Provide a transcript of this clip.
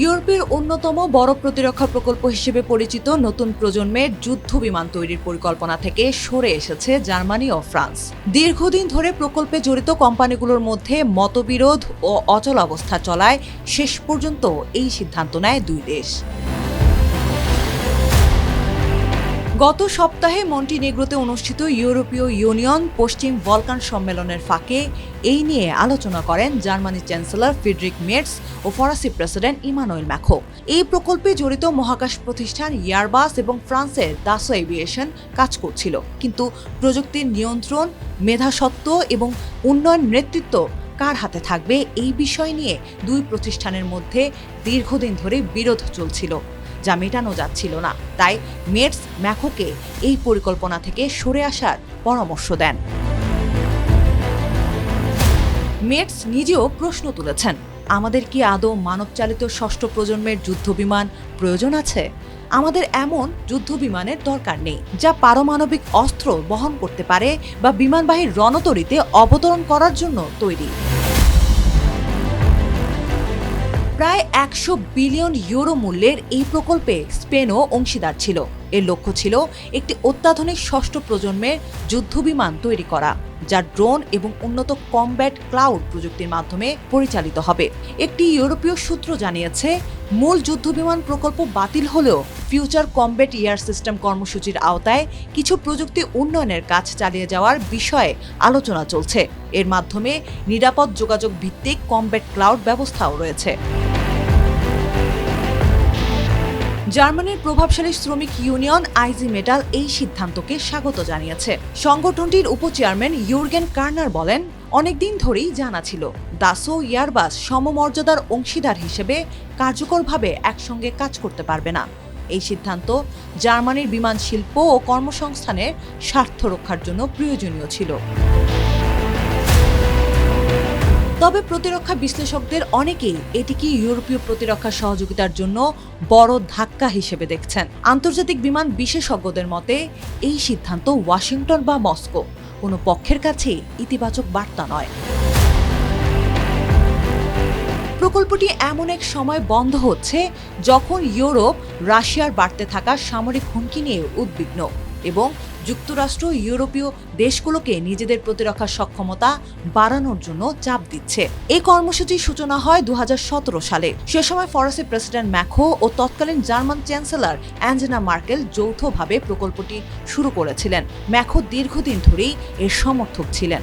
ইউরোপের অন্যতম বড় প্রতিরক্ষা প্রকল্প হিসেবে পরিচিত নতুন প্রজন্মের যুদ্ধ বিমান তৈরির পরিকল্পনা থেকে সরে এসেছে জার্মানি ও ফ্রান্স। দীর্ঘদিন ধরে প্রকল্পে জড়িত কোম্পানিগুলোর মধ্যে মতবিরোধ ও অচলাবস্থা চলায় শেষ পর্যন্ত এই সিদ্ধান্ত নেয় দুই দেশ। গত সপ্তাহে মন্টিনেগ্রোতে অনুষ্ঠিত ইউরোপীয় ইউনিয়ন পশ্চিম বলকান সম্মেলনের ফাঁকে এই নিয়ে আলোচনা করেন জার্মানির চ্যান্সেলর ফ্রিডরিখ মের্জ ও ফরাসি প্রেসিডেন্ট ইমানুয়েল ম্যাখো। এই প্রকল্পে জড়িত মহাকাশ প্রতিষ্ঠান ইয়ারবাস এবং ফ্রান্সের দাসো এভিয়েশন কাজ করছিল, কিন্তু প্রযুক্তির নিয়ন্ত্রণ, মেধাস্বত্ব এবং উন্নয়ন নেতৃত্ব কার হাতে থাকবে এই বিষয় নিয়ে দুই প্রতিষ্ঠানের মধ্যে দীর্ঘদিন ধরে বিরোধ চলছিল, যা মেটানো যাচ্ছিল না। তাই মের্জ ম্যাখোকে এই পরিকল্পনা থেকে সরে আসার পরামর্শ দেন। মের্জ নিজেও প্রশ্ন তুলেছেন, আমাদের কি আদৌ মানবচালিত ষষ্ঠ প্রজন্মের যুদ্ধবিমান প্রয়োজন আছে? আমাদের এমন যুদ্ধবিমানের দরকার নেই যা পারমাণবিক অস্ত্র বহন করতে পারে বা বিমানবাহী রণতরীতে অবতরণ করার জন্য তৈরি। প্রায় 100 বিলিয়ন ইউরো মূল্যের এই প্রকল্পে স্পেনও অংশীদার ছিল। এর লক্ষ্য ছিল একটি অত্যাধুনিক ষষ্ঠ প্রজন্মের যুদ্ধবিমান তৈরি করা, যা ড্রোন এবং উন্নত কমব্যাট ক্লাউড প্রযুক্তির মাধ্যমে পরিচালিত হবে। একটি ইউরোপীয় সূত্র জানিয়েছে, মূল যুদ্ধবিমান প্রকল্প বাতিল হলেও ফিউচার কমব্যাট এয়ার সিস্টেম কর্মসূচির আওতায় কিছু প্রযুক্তি উন্নয়নের কাজ চালিয়ে যাওয়ার বিষয়ে আলোচনা চলছে। এর মাধ্যমে নিরাপদ যোগাযোগ ভিত্তিক কমব্যাট ক্লাউড ব্যবস্থাও রয়েছে। জার্মানির প্রভাবশালী শ্রমিক ইউনিয়ন আইজি মেটাল এই সিদ্ধান্তকে স্বাগত জানিয়েছে। সংগঠনটির উপচেয়ারম্যান ইউর্গেন কার্নার বলেন, অনেকদিন ধরেই জানা ছিল দাসো ইয়ারবাস সমমর্যাদার অংশীদার হিসেবে কার্যকরভাবে একসঙ্গে কাজ করতে পারবে না। এই সিদ্ধান্ত জার্মানির বিমান শিল্প ও কর্মসংস্থানের স্বার্থ রক্ষার জন্য প্রয়োজনীয় ছিল। তবে প্রতিরক্ষা বিশ্লেষকদের অনেকেই এটিকে ইউরোপীয় প্রতিরক্ষা সহযোগিতার জন্য বড় ধাক্কা হিসেবে দেখছেন। আন্তর্জাতিক বিমান বিশেষজ্ঞদের মতে এই সিদ্ধান্ত ওয়াশিংটন বা মস্কো কোনো পক্ষের কাছে ইতিবাচক বার্তা নয়। প্রকল্পটি এমন এক সময় বন্ধ হচ্ছে যখন ইউরোপ রাশিয়ার বাড়তে থাকা সামরিক হুমকি নিয়ে উদ্বিগ্ন এবং যুক্তরাষ্ট্র ইউরোপীয় দেশগুলোকে নিজেদের প্রতিরক্ষা সক্ষমতা বাড়ানোর জন্য চাপ দিচ্ছে। এই কর্মসূচির সূচনা হয় 2017 সালে। সে সময় ফরাসি প্রেসিডেন্ট ম্যাখো ও তৎকালীন জার্মান চ্যান্সেলর অ্যাঞ্জেলা মার্কেল যৌথভাবে প্রকল্পটি শুরু করেছিলেন। ম্যাখো দীর্ঘদিন ধরেই এর সমর্থক ছিলেন।